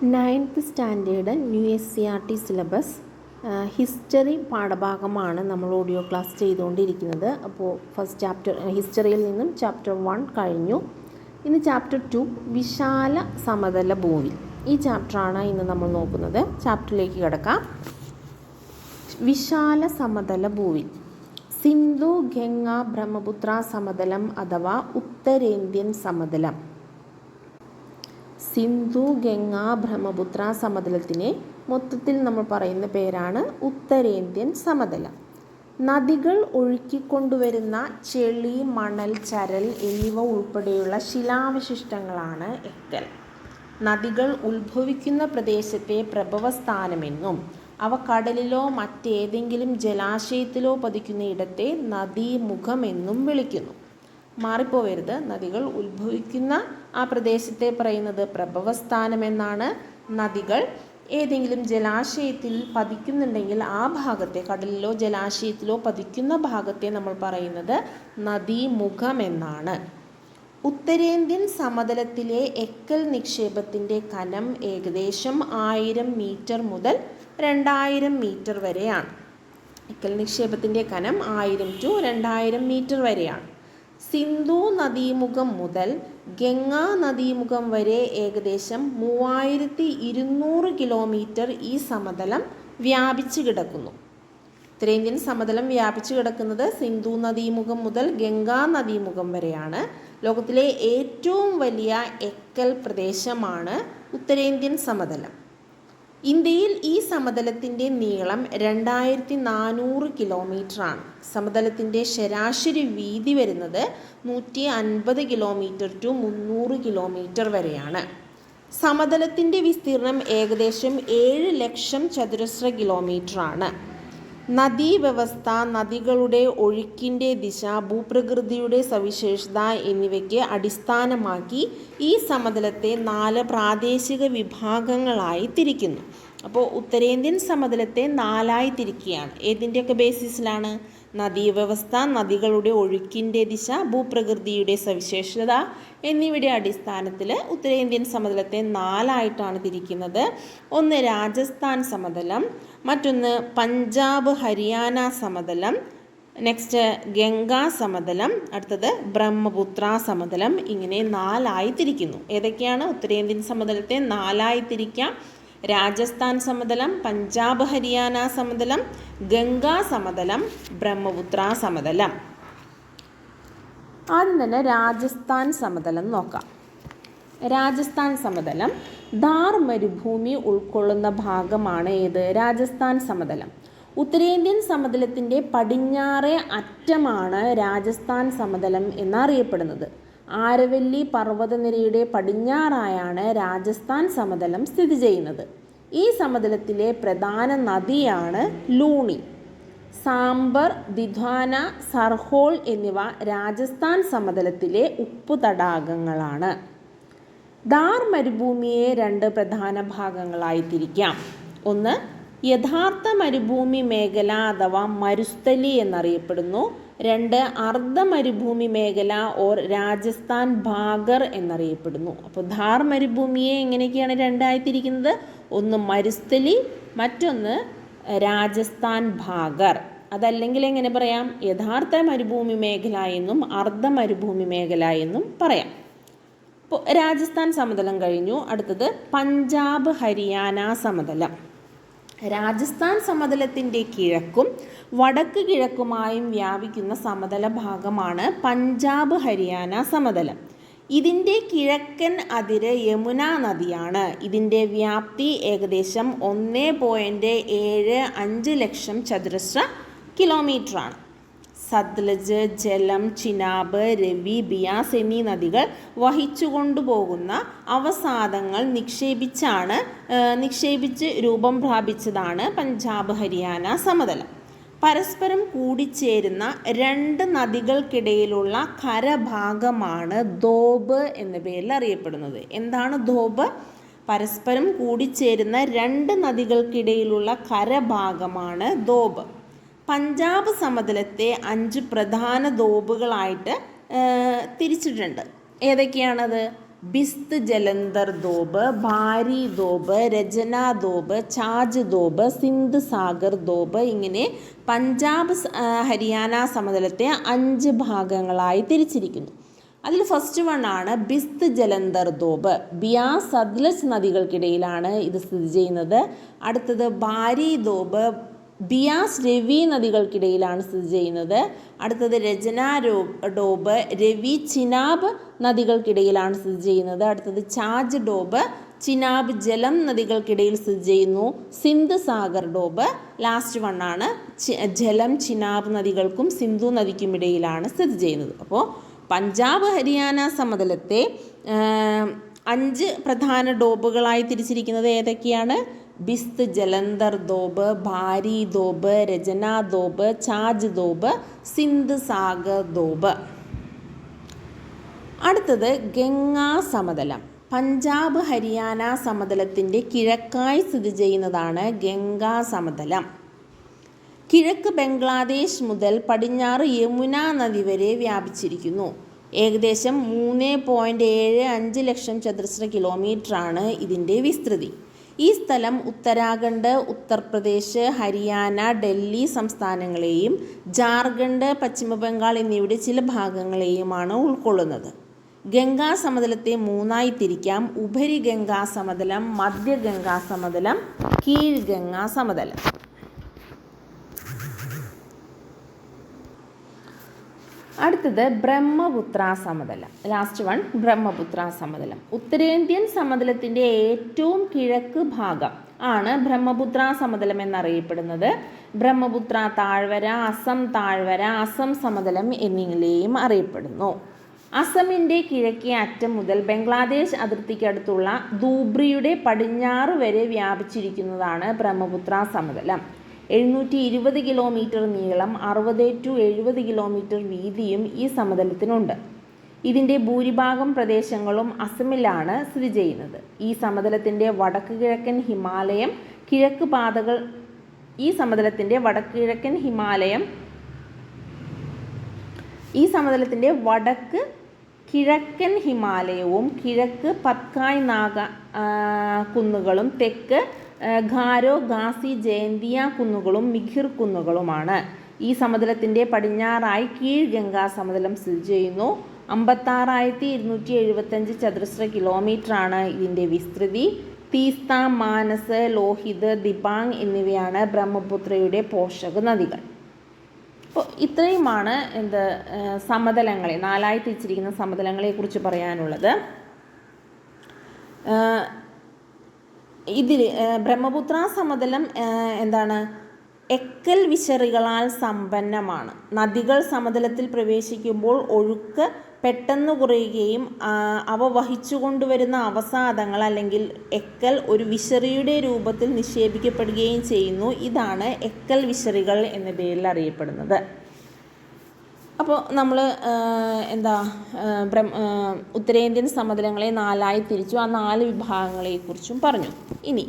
9th standard new SCERT syllabus history പാഠഭാഗമാണ് നമ്മൾ audio class ചെയ്തുകൊണ്ടിരിക്കുന്നത്. അപ്പോൾ ഫസ്റ്റ് ചാപ്റ്റർ ഹിസ്റ്ററിയിൽ നിന്നും ചാപ്റ്റർ 1 കഴിഞ്ഞു. ഇന്ന് ചാപ്റ്റർ 2 വിശാല സമതല ഭൂമി. ഈ ചാപ്റ്ററാണ് ഇന്ന് നമ്മൾ നോക്കുന്നത്. ചാപ്റ്ററിലേക്ക് കിടക്കാം. വിശാല സമതല ഭൂമി. സിന്ധു ഗംഗ ബ്രഹ്മപുത്ര സമതലം അഥവാ ഉത്തരേന്ത്യൻ സമതലം. സിന്ധു ഗംഗ ബ്രഹ്മപുത്ര സമതലത്തിനെ മൊത്തത്തിൽ നമ്മൾ പറയുന്ന പേരാണ് ഉത്തരേന്ത്യൻ സമതലം. നദികൾ ഒഴുക്കിക്കൊണ്ടുവരുന്ന ചെളി, മണൽ, ചരൽ എന്നിവ ഉൾപ്പെടെയുള്ള ശിലാവശിഷ്ടങ്ങളാണ് എക്കൽ. നദികൾ ഉത്ഭവിക്കുന്ന പ്രദേശത്തെ പ്രഭവസ്ഥാനമെന്നും അവ കടലിലോ മറ്റേതെങ്കിലും ജലാശയത്തിലോ പതിക്കുന്ന ഇടത്തെ നദീമുഖമെന്നും വിളിക്കുന്നു. മാറിപ്പോവരുത്. നദികൾ ഉത്ഭവിക്കുന്ന ആ പ്രദേശത്തെ പറയുന്നത് പ്രഭവസ്ഥാനമെന്നാണ്. നദികൾ ഏതെങ്കിലും ജലാശയത്തിൽ പതിക്കുന്നുണ്ടെങ്കിൽ ആ ഭാഗത്തെ, കടലിലോ ജലാശയത്തിലോ പതിക്കുന്ന ഭാഗത്തെ നമ്മൾ പറയുന്നത് നദീമുഖമെന്നാണ്. ഉത്തരേന്ത്യൻ സമതലത്തിലെ എക്കൽ നിക്ഷേപത്തിൻ്റെ കനം ഏകദേശം 1000 മീറ്റർ മുതൽ 2000 മീറ്റർ വരെയാണ്. എക്കൽ നിക്ഷേപത്തിൻ്റെ കനം 1000 to 2000 മീറ്റർ വരെയാണ്. സിന്ധു നദീമുഖം മുതൽ ഗംഗാ നദീമുഖം വരെ ഏകദേശം 3200 കിലോമീറ്റർ ഈ സമതലം വ്യാപിച്ചു കിടക്കുന്നു. ഉത്തരേന്ത്യൻ സമതലം വ്യാപിച്ചു കിടക്കുന്നത് സിന്ധു നദീമുഖം മുതൽ ഗംഗാ നദീമുഖം വരെയാണ്. ലോകത്തിലെ ഏറ്റവും വലിയ എക്കൽ പ്രദേശമാണ് ഉത്തരേന്ത്യൻ സമതലം. ഇന്ത്യയിൽ ഈ സമതലത്തിൻ്റെ നീളം 2400 കിലോമീറ്ററാണ്. സമതലത്തിൻ്റെ ശരാശരി വീതി വരുന്നത് 150 കിലോമീറ്റർ ടു 300 കിലോമീറ്റർ വരെയാണ്. സമതലത്തിൻ്റെ വിസ്തീർണം ഏകദേശം 7 ലക്ഷം ചതുരശ്ര കിലോമീറ്ററാണ്. നദീവ്യവസ്ഥ, നദികളുടെ ഒഴുക്കിൻ്റെ ദിശ, ഭൂപ്രകൃതിയുടെ സവിശേഷത എന്നിവയ്ക്ക് അടിസ്ഥാനമാക്കി ഈ സമതലത്തെ 4 പ്രാദേശിക വിഭാഗങ്ങളായി തിരിക്കുന്നു. അപ്പോൾ ഉത്തരേന്ത്യൻ സമതലത്തെ 4ആയി തിരിക്കുകയാണ്. ഏതിൻ്റെയൊക്കെ ബേസിസിലാണ്? നദീവ്യവസ്ഥ, നദികളുടെ ഒഴുക്കിൻ്റെ ദിശ, ഭൂപ്രകൃതിയുടെ സവിശേഷത എന്നിവയുടെ അടിസ്ഥാനത്തിൽ ഉത്തരേന്ത്യൻ സമതലത്തെ 4ആയിട്ടാണ് തിരിക്കുന്നത്. ഒന്ന് രാജസ്ഥാൻ സമതലം, മറ്റൊന്ന് പഞ്ചാബ് ഹരിയാന സമതലം, നെക്സ്റ്റ് ഗംഗാ സമതലം, അടുത്തത് ബ്രഹ്മപുത്ര സമതലം. ഇങ്ങനെ 4ആയി തിരിക്കുന്നു. ഏതൊക്കെയാണ് ഉത്തരേന്ത്യൻ സമതലത്തെ 4ആയി തിരിക്കാം? രാജസ്ഥാൻ സമതലം, പഞ്ചാബ് ഹരിയാന സമതലം, ഗംഗാ സമതലം, ബ്രഹ്മപുത്ര സമതലം. ആദ്യം തന്നെ രാജസ്ഥാൻ സമതലം നോക്കാം. രാജസ്ഥാൻ സമതലം ഥാർ മരുഭൂമി ഉൾക്കൊള്ളുന്ന ഭാഗമാണ് ഏത്? രാജസ്ഥാൻ സമതലം. ഉത്തരേന്ത്യൻ സമതലത്തിൻ്റെ പടിഞ്ഞാറേ അറ്റമാണ് രാജസ്ഥാൻ സമതലം എന്നറിയപ്പെടുന്നത്. ആരവല്ലി പർവ്വതനിരയുടെ പടിഞ്ഞാറായാണ് രാജസ്ഥാൻ സമതലം സ്ഥിതി ചെയ്യുന്നത്. ഈ സമതലത്തിലെ പ്രധാന നദിയാണ് ലൂണി. സാംബർ, ദിധ്വാന, സർഹോൾ എന്നിവ രാജസ്ഥാൻ സമതലത്തിലെ ഉപ്പു തടാകങ്ങളാണ്. ഥാർ മരുഭൂമിയെ 2 പ്രധാന ഭാഗങ്ങളായി തിരിക്കാം. ഒന്ന് യഥാർത്ഥ മരുഭൂമി മേഖല അഥവാ മരുസ്ഥലി എന്നറിയപ്പെടുന്നു. 2 അർദ്ധ മരുഭൂമി മേഖല ഓർ രാജസ്ഥാൻ ഭാഗർ എന്നറിയപ്പെടുന്നു. അപ്പോൾ ഥാർ മരുഭൂമിയെ എങ്ങനെയൊക്കെയാണ് 2ആയി തിരിക്കുന്നത്? ഒന്ന് മരുസ്ഥലി, മറ്റൊന്ന് രാജസ്ഥാൻ ഭാഗർ. അതല്ലെങ്കിൽ എങ്ങനെ പറയാം? യഥാർത്ഥ മരുഭൂമി മേഖല എന്നും അർദ്ധ മരുഭൂമി മേഖല എന്നും പറയാം. ഇപ്പോൾ രാജസ്ഥാൻ സമതലം കഴിഞ്ഞു. അടുത്തത് പഞ്ചാബ് ഹരിയാന സമതലം. രാജസ്ഥാൻ സമതലത്തിൻ്റെ കിഴക്കും വടക്ക് കിഴക്കുമായും വ്യാപിക്കുന്ന സമതല ഭാഗമാണ് പഞ്ചാബ് ഹരിയാന സമതലം. ഇതിൻ്റെ കിഴക്കൻ അതിര് യമുന നദിയാണ്. ഇതിൻ്റെ വ്യാപ്തി ഏകദേശം 1.75 ലക്ഷം ചതുരശ്ര കിലോമീറ്ററാണ്. സത്ലജ്, ജലം, ചിനാബ്, രവി, ബിയാസ് എന്നീ നദികൾ വഹിച്ചുകൊണ്ടുപോകുന്ന അവസാദങ്ങൾ നിക്ഷേപിച്ച് രൂപം പ്രാപിച്ചതാണ് പഞ്ചാബ് ഹരിയാന സമതലം. പരസ്പരം കൂടിച്ചേരുന്ന 2 നദികൾക്കിടയിലുള്ള കരഭാഗമാണ് ധോബ് എന്ന പേരിൽ അറിയപ്പെടുന്നത്. എന്താണ് ധോബ്? പരസ്പരം കൂടിച്ചേരുന്ന 2 നദികൾക്കിടയിലുള്ള കരഭാഗമാണ് ധോബ്. പഞ്ചാബ് സമതലത്തെ 5 പ്രധാന ധോബുകളായിട്ട് തിരിച്ചിട്ടുണ്ട്. ഏതൊക്കെയാണത്? ബിസ്ത് ജലന്ധർ ദോബ്, ഭാരി ദോബ്, രചന ദോബ്, ഛാജ് ദോബ്, സിന്ധ് സാഗർ ദോബ്. ഇങ്ങനെ പഞ്ചാബ് ഹരിയാന സമതലത്തെ 5 ഭാഗങ്ങളായി തിരിച്ചിരിക്കുന്നു. അതിൽ ഫസ്റ്റ് വൺ ആണ് ബിസ്ത് ജലന്ധർ ദോബ്. ബിയാസ് സത്ലജ് നദികൾക്കിടയിലാണ് ഇത് സ്ഥിതി ചെയ്യുന്നത്. അടുത്തത് ഭാരി ദോബ് ബിയാസ് രവി നദികൾക്കിടയിലാണ് സ്ഥിതി ചെയ്യുന്നത്. അടുത്തത് രചന ഡോബ് രവി ചിനാബ് നദികൾക്കിടയിലാണ് സ്ഥിതി ചെയ്യുന്നത്. അടുത്തത് ഛാജ് ഡോബ് ചിനാബ് ജലം നദികൾക്കിടയിൽ സ്ഥിതി ചെയ്യുന്നു. സിന്ധ് സാഗർ ഡോബ് ലാസ്റ്റ് വണ്ണാണ് ജലം ചിനാബ് നദികൾക്കും സിന്ധു നദിക്കും ഇടയിലാണ് സ്ഥിതി ചെയ്യുന്നത്. അപ്പോൾ പഞ്ചാബ് ഹരിയാന സമതലത്തെ 5 പ്രധാന ഡോബുകളായി തിരിച്ചിരിക്കുന്നത് ഏതൊക്കെയാണ്? ബിസ്ത് ജലന്ധർ ദോബ്, ഭാരി ദോബ്, രചന ദോബ്, ഛാജ് ദോബ്, സിന്ധ് സാഗർ ദോബ്. അടുത്തത് ഗംഗാ സമതലം. പഞ്ചാബ് ഹരിയാന സമതലത്തിൻ്റെ കിഴക്കായി സ്ഥിതി ചെയ്യുന്നതാണ് ഗംഗാ സമതലം. കിഴക്ക് ബംഗ്ലാദേശ് മുതൽ പടിഞ്ഞാറ് യമുന നദി വരെ വ്യാപിച്ചിരിക്കുന്നു. ഏകദേശം 3.75 ലക്ഷം ചതുരശ്ര കിലോമീറ്ററാണ് ഇതിൻ്റെ വിസ്തൃതി. ഈ സ്ഥലം ഉത്തരാഖണ്ഡ്, ഉത്തർപ്രദേശ്, ഹരിയാന, ഡൽഹി സംസ്ഥാനങ്ങളെയും ജാർഖണ്ഡ്, പശ്ചിമ ബംഗാൾ എന്നിവയുടെ ചില ഭാഗങ്ങളെയുമാണ് ഉൾക്കൊള്ളുന്നത്. ഗംഗാ സമതലത്തെ 3ആയി തിരിക്കാം: ഉപരി ഗംഗാ സമതലം, മധ്യ ഗംഗാ സമതലം, കീഴ് ഗംഗാ സമതലം. അടുത്തത് ബ്രഹ്മപുത്ര സമതലം. ലാസ്റ്റ് വൺ ബ്രഹ്മപുത്ര സമതലം. ഉത്തരേന്ത്യൻ സമതലത്തിൻ്റെ ഏറ്റവും കിഴക്ക് ഭാഗം ആണ് ബ്രഹ്മപുത്ര സമതലം എന്നറിയപ്പെടുന്നത്. ബ്രഹ്മപുത്ര താഴ്വര, അസം താഴ്വര, അസം സമതലം എന്നിങ്ങനെയും അറിയപ്പെടുന്നു. അസമിൻ്റെ കിഴക്കേ അറ്റം മുതൽ ബംഗ്ലാദേശ് അതിർത്തിക്കടുത്തുള്ള ധൂബ്രിയുടെ പടിഞ്ഞാറ് വരെ വ്യാപിച്ചിരിക്കുന്നതാണ് ബ്രഹ്മപുത്ര സമതലം. 720 കിലോമീറ്റർ നീളം, 60 to 70 കിലോമീറ്റർ വീതിയും ഈ സമതലത്തിനുണ്ട്. ഇതിൻ്റെ ഭൂരിഭാഗം പ്രദേശങ്ങളും അസമിലാണ് സ്ഥിതി ചെയ്യുന്നത്. ഈ സമതലത്തിൻ്റെ വടക്ക് കിഴക്കൻ ഹിമാലയം കിഴക്ക് പാതകൾ ഈ സമതലത്തിൻ്റെ വടക്ക് കിഴക്കൻ ഹിമാലയവും കിഴക്ക് പത്കായ് നാഗ കുന്നുകളും തെക്ക് ഖാരോ, ഖാസി, ജയന്തിയ കുന്നുകളും മിഖിർ കുന്നുകളുമാണ്. ഈ സമതലത്തിൻ്റെ പടിഞ്ഞാറായി കീഴ് ഗംഗാ സമതലം സ്ഥിതി ചെയ്യുന്നു. 56,275 ചതുരശ്ര കിലോമീറ്ററാണ് ഇതിൻ്റെ വിസ്തൃതി. തീസ്ത, മാനസ്, ലോഹിത്, ദിബാങ് എന്നിവയാണ് ബ്രഹ്മപുത്രയുടെ പോഷക നദികൾ. അപ്പോൾ ഇത്രയുമാണ് സമതലങ്ങളെ 4ആയി തിരിച്ചിരിക്കുന്ന സമതലങ്ങളെക്കുറിച്ച് പറയാനുള്ളത്. ഇതിൽ ബ്രഹ്മപുത്ര സമതലം എക്കൽ വിശറികളാൽ സമ്പന്നമാണ്. നദികൾ സമതലത്തിൽ പ്രവേശിക്കുമ്പോൾ ഒഴുക്ക് പെട്ടെന്ന് കുറയുകയും അവ വഹിച്ചുകൊണ്ടുവരുന്ന അവസാദങ്ങൾ അല്ലെങ്കിൽ എക്കൽ ഒരു വിശറിയുടെ രൂപത്തിൽ നിക്ഷേപിക്കപ്പെടുകയും ചെയ്യുന്നു. ഇതാണ് എക്കൽ വിശറികൾ എന്ന പേരിൽ അറിയപ്പെടുന്നത്. അപ്പോൾ നമ്മൾ ഉത്തരേന്ത്യൻ സമതലങ്ങളെ 4ആയി തിരിച്ചു. ആ 4 വിഭാഗങ്ങളെക്കുറിച്ചും പറഞ്ഞു. ഇനി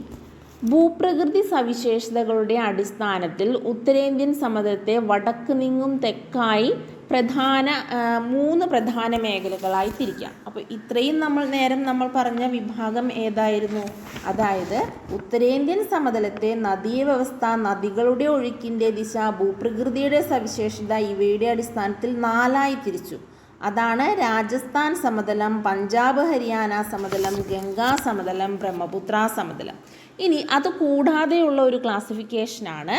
ഭൂപ്രകൃതി സവിശേഷതകളുടെ അടിസ്ഥാനത്തിൽ ഉത്തരേന്ത്യൻ സമതലത്തെ വടക്ക് നിന്നും തെക്കായി 3 പ്രധാന മേഖലകളായി തിരിക്കാം. അപ്പോൾ ഇത്രയും നമ്മൾ പറഞ്ഞ വിഭാഗം ഏതായിരുന്നു? അതായത് ഉത്തരേന്ത്യൻ സമതലത്തെ നദീവ്യവസ്ഥ, നദികളുടെ ഒഴുക്കിൻ്റെ ദിശ, ഭൂപ്രകൃതിയുടെ സവിശേഷത ഇവയുടെ അടിസ്ഥാനത്തിൽ 4ആയി തിരിച്ചു. അതാണ് രാജസ്ഥാൻ സമതലം, പഞ്ചാബ് ഹരിയാന സമതലം, ഗംഗാ സമതലം, ബ്രഹ്മപുത്ര സമതലം. ഇനി അത് കൂടാതെയുള്ള ഒരു ക്ലാസിഫിക്കേഷനാണ്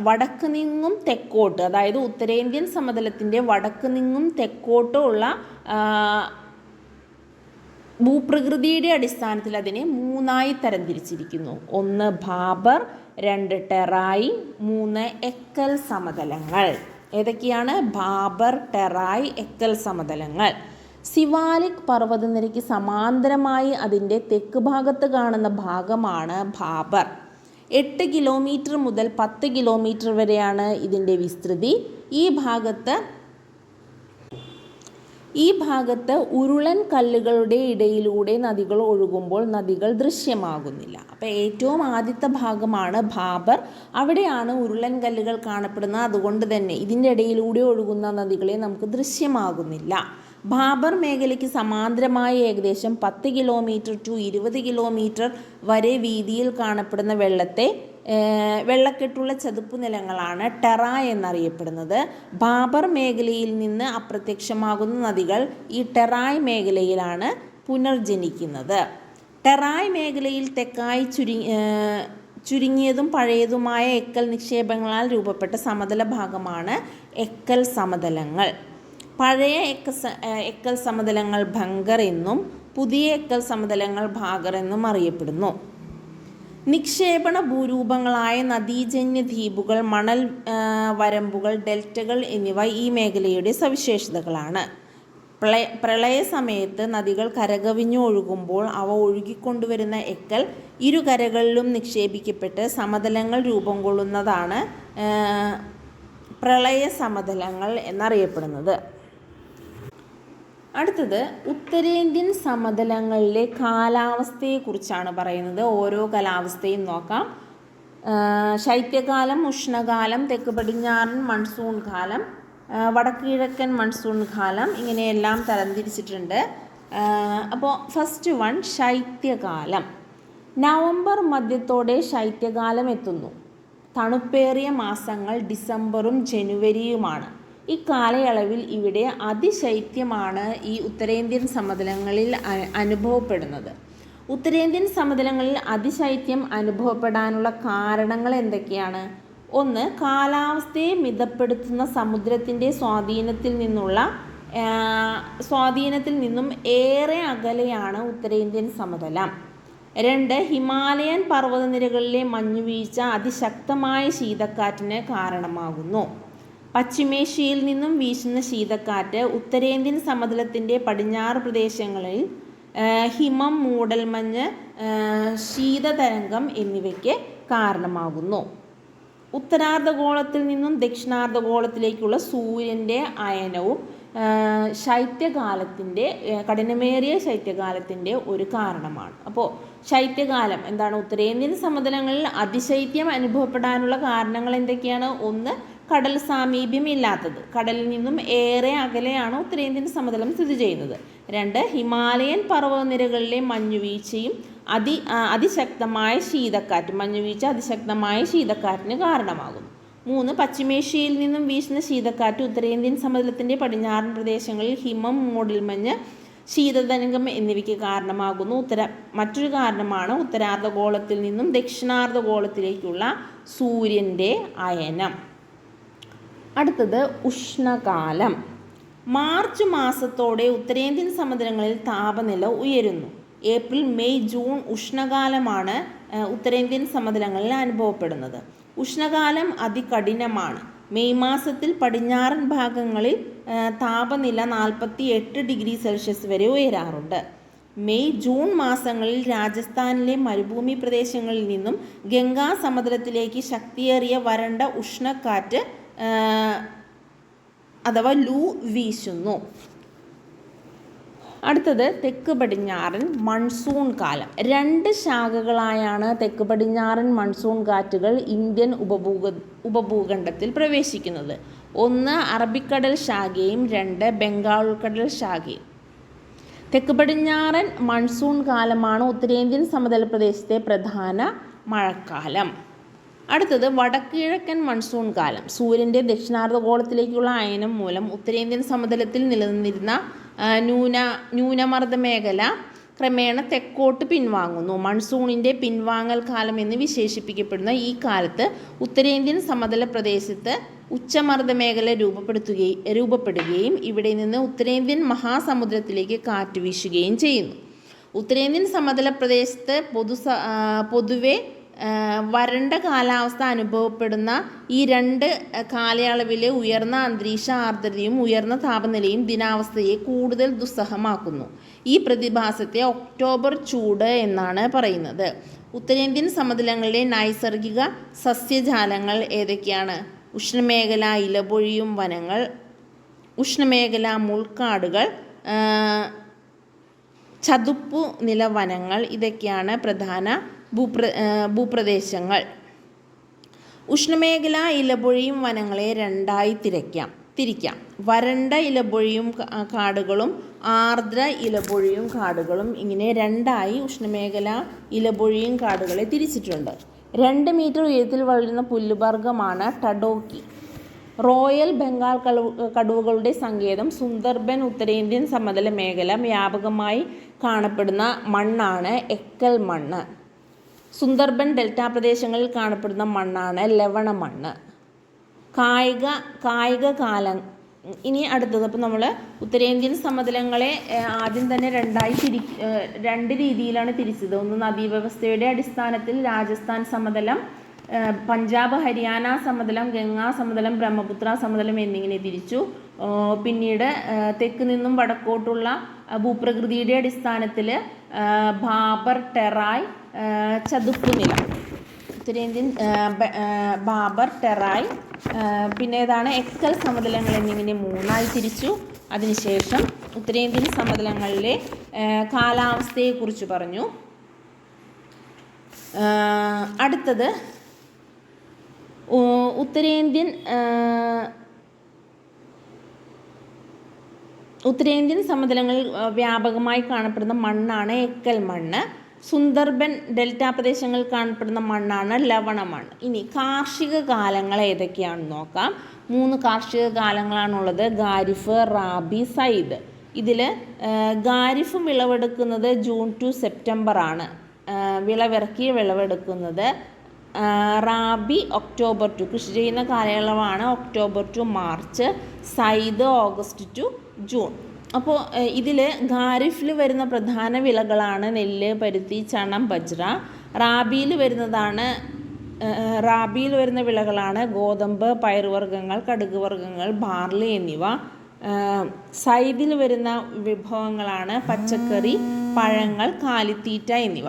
വടക്ക് നിന്നും തെക്കോട്ട്, അതായത് ഉത്തരേന്ത്യൻ സമതലത്തിൻ്റെ വടക്ക് നിന്നും തെക്കോട്ടുള്ള ഭൂപ്രകൃതിയുടെ അടിസ്ഥാനത്തിൽ അതിനെ 3ആയി തരംതിരിച്ചിരിക്കുന്നു. 1 ഭാബർ, 2 ടെറായി, 3 എക്കൽ സമതലങ്ങൾ. ഏതൊക്കെയാണ്? ഭാബർ, ടെറായി, എക്കൽ സമതലങ്ങൾ. സിവാലിക് പർവ്വതനിരയ്ക്ക് സമാന്തരമായി അതിൻ്റെ തെക്ക് ഭാഗത്ത് കാണുന്ന ഭാഗമാണ് ഭാബർ. 8 കിലോമീറ്റർ മുതൽ 10 കിലോമീറ്റർ വരെയാണ് ഇതിൻ്റെ വിസ്തൃതി. ഈ ഭാഗത്ത് ഉരുളൻ കല്ലുകളുടെ ഇടയിലൂടെ നദികൾ ഒഴുകുമ്പോൾ നദികൾ ദൃശ്യമാകുന്നില്ല. അപ്പോൾ ഏറ്റവും ആദ്യത്തെ ഭാഗമാണ് ഭാബർ. അവിടെയാണ് ഉരുളൻ കല്ലുകൾ കാണപ്പെടുന്നത്. അതുകൊണ്ട് തന്നെ ഇതിൻ്റെ ഇടയിലൂടെ ഒഴുകുന്ന നദികളെ നമുക്ക് ദൃശ്യമാകുന്നില്ല. ഭാബർ മേഖലയ്ക്ക് സമാന്തരമായി ഏകദേശം 10 കിലോമീറ്റർ ടു 20 കിലോമീറ്റർ വരെ വീതിയിൽ കാണപ്പെടുന്ന വെള്ളക്കെട്ടുള്ള ചതുപ്പ് നിലങ്ങളാണ് ടെറായ് എന്നറിയപ്പെടുന്നത്. ഭാബർ മേഖലയിൽ നിന്ന് അപ്രത്യക്ഷമാകുന്ന നദികൾ ഈ ടെറായ് മേഖലയിലാണ് പുനർജനിക്കുന്നത്. ടെറായ് മേഖലയിൽ തെക്കായി ചുരുങ്ങിയതും പഴയതുമായ എക്കൽ നിക്ഷേപങ്ങളാൽ രൂപപ്പെട്ട സമതല ഭാഗമാണ് എക്കൽ സമതലങ്ങൾ. പഴയ എക്കൽ സമതലങ്ങൾ ഭംഗർ എന്നും പുതിയ എക്കൽ സമതലങ്ങൾ ഭാഗർ എന്നും അറിയപ്പെടുന്നു. നിക്ഷേപണ ഭൂരൂപങ്ങളായ നദീജന്യ ദ്വീപുകൾ, മണൽ വരമ്പുകൾ, ഡെൽറ്റകൾ എന്നിവ ഈ മേഖലയുടെ സവിശേഷതകളാണ്. പ്രളയ സമയത്ത് നദികൾ കരകവിഞ്ഞു ഒഴുകുമ്പോൾ അവ ഒഴുകിക്കൊണ്ടുവരുന്ന എക്കൽ ഇരുകരകളിലും നിക്ഷേപിക്കപ്പെട്ട് സമതലങ്ങൾ രൂപം കൊള്ളുന്നതാണ് പ്രളയ സമതലങ്ങൾ എന്നറിയപ്പെടുന്നത്. അടുത്തത് ഉത്തരേന്ത്യൻ സമതലങ്ങളിലെ കാലാവസ്ഥയെക്കുറിച്ചാണ് പറയുന്നത്. ഓരോ കാലാവസ്ഥയും നോക്കാം. ശൈത്യകാലം, ഉഷ്ണകാലം, തെക്ക് പടിഞ്ഞാറൻ മൺസൂൺ കാലം, വടക്ക് കിഴക്കൻ മൺസൂൺ കാലം, ഇങ്ങനെയെല്ലാം തരംതിരിച്ചിട്ടുണ്ട്. അപ്പോൾ ഫസ്റ്റ് വൺ ശൈത്യകാലം. നവംബർ മധ്യത്തോടെ ശൈത്യകാലം എത്തുന്നു. തണുപ്പേറിയ മാസങ്ങൾ ഡിസംബറും ജനുവരിയുമാണ്. ഈ കാലയളവിൽ ഇവിടെ അതിശൈത്യമാണ് ഈ ഉത്തരേന്ത്യൻ സമതലങ്ങളിൽ അനുഭവപ്പെടുന്നത്. ഉത്തരേന്ത്യൻ സമതലങ്ങളിൽ അതിശൈത്യം അനുഭവപ്പെടാനുള്ള കാരണങ്ങൾ എന്തൊക്കെയാണ്? ഒന്ന്, കാലാവസ്ഥയെ മിതപ്പെടുത്തുന്ന സമുദ്രത്തിൻ്റെ സ്വാധീനത്തിൽ നിന്നും ഏറെ അകലെയാണ് ഉത്തരേന്ത്യൻ സമതലം. രണ്ട്, ഹിമാലയൻ പർവ്വതനിരകളിലെ മഞ്ഞുവീഴ്ച അതിശക്തമായ ശീതക്കാറ്റിന് കാരണമാകുന്നു. പശ്ചിമേഷ്യയിൽ നിന്നും വീശുന്ന ശീതക്കാറ്റ് ഉത്തരേന്ത്യൻ സമതലത്തിൻ്റെ പടിഞ്ഞാറ് പ്രദേശങ്ങളിൽ ഹിമം, മൂടൽമഞ്ഞ്, ശീതതരംഗം എന്നിവയ്ക്ക് കാരണമാകുന്നു. ഉത്തരാർദ്ധഗോളത്തിൽ നിന്നും ദക്ഷിണാർദ്ധഗോളത്തിലേക്കുള്ള സൂര്യൻ്റെ അയനവും കഠിനമേറിയ ശൈത്യകാലത്തിൻ്റെ ഒരു കാരണമാണ്. അപ്പോൾ ശൈത്യകാലം എന്താണ്? ഉത്തരേന്ത്യൻ സമതലങ്ങളിൽ അതിശൈത്യം അനുഭവപ്പെടാനുള്ള കാരണങ്ങൾ എന്തൊക്കെയാണ്? ഒന്ന്, കടൽ സാമീപ്യം ഇല്ലാത്തത്. കടലിൽ നിന്നും ഏറെ അകലെയാണ് ഉത്തരേന്ത്യൻ സമതലം സ്ഥിതി ചെയ്യുന്നത്. രണ്ട്, ഹിമാലയൻ പർവ്വതനിരകളിലെ മഞ്ഞുവീഴ്ചയും അതിശക്തമായ ശീതക്കാറ്റ്. മഞ്ഞുവീഴ്ച അതിശക്തമായ ശീതക്കാറ്റിന് കാരണമാകുന്നു. മൂന്ന്, പശ്ചിമേഷ്യയിൽ നിന്നും വീശുന്ന ശീതക്കാറ്റ് ഉത്തരേന്ത്യൻ സമതലത്തിൻ്റെ പടിഞ്ഞാറൻ പ്രദേശങ്ങളിൽ ഹിമം, മൂടൽമഞ്ഞ്, ശീതതരംഗം എന്നിവയ്ക്ക് കാരണമാകുന്നു. മറ്റൊരു കാരണമാണ് ഉത്തരാർദ്ധഗോളത്തിൽ നിന്നും ദക്ഷിണാർദ്ധഗോളത്തിലേക്കുള്ള സൂര്യൻ്റെ അയനം. അടുത്തത് ഉഷ്ണകാലം. മാർച്ച് മാസത്തോടെ ഉത്തരേന്ത്യൻ സമതലങ്ങളിൽ താപനില ഉയരുന്നു. ഏപ്രിൽ, മെയ്, ജൂൺ ഉഷ്ണകാലമാണ് ഉത്തരേന്ത്യൻ സമതലങ്ങളിൽ അനുഭവപ്പെടുന്നത്. ഉഷ്ണകാലം അതികഠിനമാണ്. മെയ് മാസത്തിൽ പടിഞ്ഞാറൻ ഭാഗങ്ങളിൽ താപനില 48 ഡിഗ്രി സെൽഷ്യസ് വരെ ഉയരാറുണ്ട്. മെയ്, ജൂൺ മാസങ്ങളിൽ രാജസ്ഥാനിലെ മരുഭൂമി പ്രദേശങ്ങളിൽ നിന്നും ഗംഗാ സമതലത്തിലേക്ക് ശക്തിയേറിയ വരണ്ട ഉഷ്ണക്കാറ്റ് അഥവാ ലൂ വീശുന്നു. അടുത്തത് തെക്ക് പടിഞ്ഞാറൻ മൺസൂൺ കാലം. രണ്ട് ശാഖകളായാണ് തെക്ക് പടിഞ്ഞാറൻ മൺസൂൺ കാറ്റുകൾ ഇന്ത്യൻ ഉപഭൂഖണ്ഡത്തിൽ പ്രവേശിക്കുന്നത്. ഒന്ന്, അറബിക്കടൽ ശാഖയും രണ്ട്, ബംഗാൾ ഉൾക്കടൽ ശാഖയും. തെക്ക് പടിഞ്ഞാറൻ മൺസൂൺ കാലമാണ് ഉത്തരേന്ത്യൻ സമതല പ്രദേശത്തെ പ്രധാന മഴക്കാലം. അടുത്തത് വടക്ക് കിഴക്കൻ മൺസൂൺ കാലം. സൂര്യൻ്റെ ദക്ഷിണാർദ്ധഗോളത്തിലേക്കുള്ള അയനം മൂലം ഉത്തരേന്ത്യൻ സമതലത്തിൽ നിലനിന്നിരുന്ന ന്യൂനമർദ്ദ മേഖല ക്രമേണ തെക്കോട്ട് പിൻവാങ്ങുന്നു. മൺസൂണിൻ്റെ പിൻവാങ്ങൽ കാലം എന്ന് വിശേഷിപ്പിക്കപ്പെടുന്ന ഈ കാലത്ത് ഉത്തരേന്ത്യൻ സമതല പ്രദേശത്ത് ഉച്ചമർദ്ദ മേഖല രൂപപ്പെടുകയും ഇവിടെ നിന്ന് ഉത്തരേന്ത്യൻ മഹാസമുദ്രത്തിലേക്ക് കാറ്റ് വീശുകയും ചെയ്യുന്നു. ഉത്തരേന്ത്യൻ സമതല പ്രദേശത്ത് പൊതുവെ വരണ്ട കാലാവസ്ഥ അനുഭവപ്പെടുന്ന ഈ രണ്ട് കാലയളവിലെ ഉയർന്ന അന്തരീക്ഷ ആർദ്രതയും ഉയർന്ന താപനിലയും ദിനാവസ്ഥയെ കൂടുതൽ ദുസ്സഹമാക്കുന്നു. ഈ പ്രതിഭാസത്തെ ഒക്ടോബർ ചൂട് എന്നാണ് പറയുന്നത്. ഉത്തരേന്ത്യൻ സമതലങ്ങളിലെ നൈസർഗിക സസ്യജാലങ്ങൾ ഏതൊക്കെയാണ്? ഉഷ്ണമേഖല ഇലപൊഴിയും വനങ്ങൾ, ഉഷ്ണമേഖല മുൾക്കാടുകൾ, ചതുപ്പു നിലവനങ്ങൾ. ഇതൊക്കെയാണ് പ്രധാന ഭൂപ്രദേശങ്ങൾ. ഉഷ്ണമേഖല ഇലപൊഴിയും വനങ്ങളെ രണ്ടായി തിരിക്കാം. തിരിക്കാം. വരണ്ട ഇലപൊഴിയും കാടുകളും ആർദ്ര ഇലപൊഴിയും കാടുകളും ഇങ്ങനെ രണ്ടായി ഉഷ്ണമേഖല ഇലപൊഴിയും കാടുകളെ തിരിച്ചിട്ടുണ്ട്. 2 മീറ്റർ ഉയരത്തിൽ വളരുന്ന പുല്ലുവർഗ്ഗമാണ് ടഡോക്കി. റോയൽ ബംഗാൾ കടുവകളുടെ സങ്കേതം സുന്ദർബൻ. ഉത്തരേന്ത്യൻ സമതല മേഖല വ്യാപകമായി കാണപ്പെടുന്ന മണ്ണാണ് എക്കൽ മണ്ണ്. സുന്ദർബൻ ഡെൽറ്റ പ്രദേശങ്ങളിൽ കാണപ്പെടുന്ന മണ്ണാണ് ലവണ മണ്ണ്. കായിക കാലം ഇനി അടുത്തത്. അപ്പോൾ നമ്മൾ ഉത്തരേന്ത്യൻ സമതലങ്ങളെ ആദ്യം തന്നെ രണ്ട് രീതിയിലാണ് തിരിച്ചത്. ഒന്ന് നദീവ്യവസ്ഥയുടെ അടിസ്ഥാനത്തിൽ രാജസ്ഥാൻ സമതലം, പഞ്ചാബ് ഹരിയാന സമതലം, ഗംഗാ സമതലം, ബ്രഹ്മപുത്ര സമതലം എന്നിങ്ങനെ തിരിച്ചു. പിന്നീട് തെക്ക് നിന്നും വടക്കോട്ടുള്ള ഭൂപ്രകൃതിയുടെ അടിസ്ഥാനത്തിൽ ഭാബർ, ടെറായ്, ചതുപ്പ് നിലം, ഉത്തരേന്ത്യൻ ഭാബർ, ടെറായ്, പിന്നെ ഏതാണ് എക്കൽ സമതലങ്ങൾ എന്നിങ്ങനെ 3ആയി തിരിച്ചു. അതിനുശേഷം ഉത്തരേന്ത്യൻ സമതലങ്ങളിലെ കാലാവസ്ഥയെക്കുറിച്ച് പറഞ്ഞു. അടുത്തത് ഉത്തരേന്ത്യൻ സമതലങ്ങളിൽ വ്യാപകമായി കാണപ്പെടുന്ന മണ്ണാണ് എക്കൽ മണ്ണ്. സുന്ദർബൻ ഡെൽറ്റ പ്രദേശങ്ങളിൽ കാണപ്പെടുന്ന മണ്ണാണ് ലവണ മണ്ണ്. ഇനി കാർഷിക കാലങ്ങൾ ഏതൊക്കെയാണെന്ന് നോക്കാം. 3 കാർഷിക കാലങ്ങളാണുള്ളത്: ഖാരിഫ്, റാബി, സയ്ദ്. ഇതിൽ ഖാരിഫ് വിളവെടുക്കുന്നത് ജൂൺ ടു സെപ്റ്റംബർ ആണ് വിളവെടുക്കുന്നത്. റാബി ഒക്ടോബർ ടു, കൃഷി ചെയ്യുന്ന കാലയളവാണ് October to March. Zaid August to June. അപ്പോൾ ഇതിൽ ഖാരിഫിൽ വരുന്ന പ്രധാന വിളകളാണ് നെല്ല്, പരുത്തി, ചണം, ബജ്ര. റാബിയിൽ വരുന്ന വിളകളാണ് ഗോതമ്പ്, പയറുവർഗ്ഗങ്ങൾ, കടുക് വർഗ്ഗങ്ങൾ, ബാർലി എന്നിവ. സയ്ദിൽ വരുന്ന വിഭവങ്ങളാണ് പച്ചക്കറി, പഴങ്ങൾ, കാലിത്തീറ്റ എന്നിവ.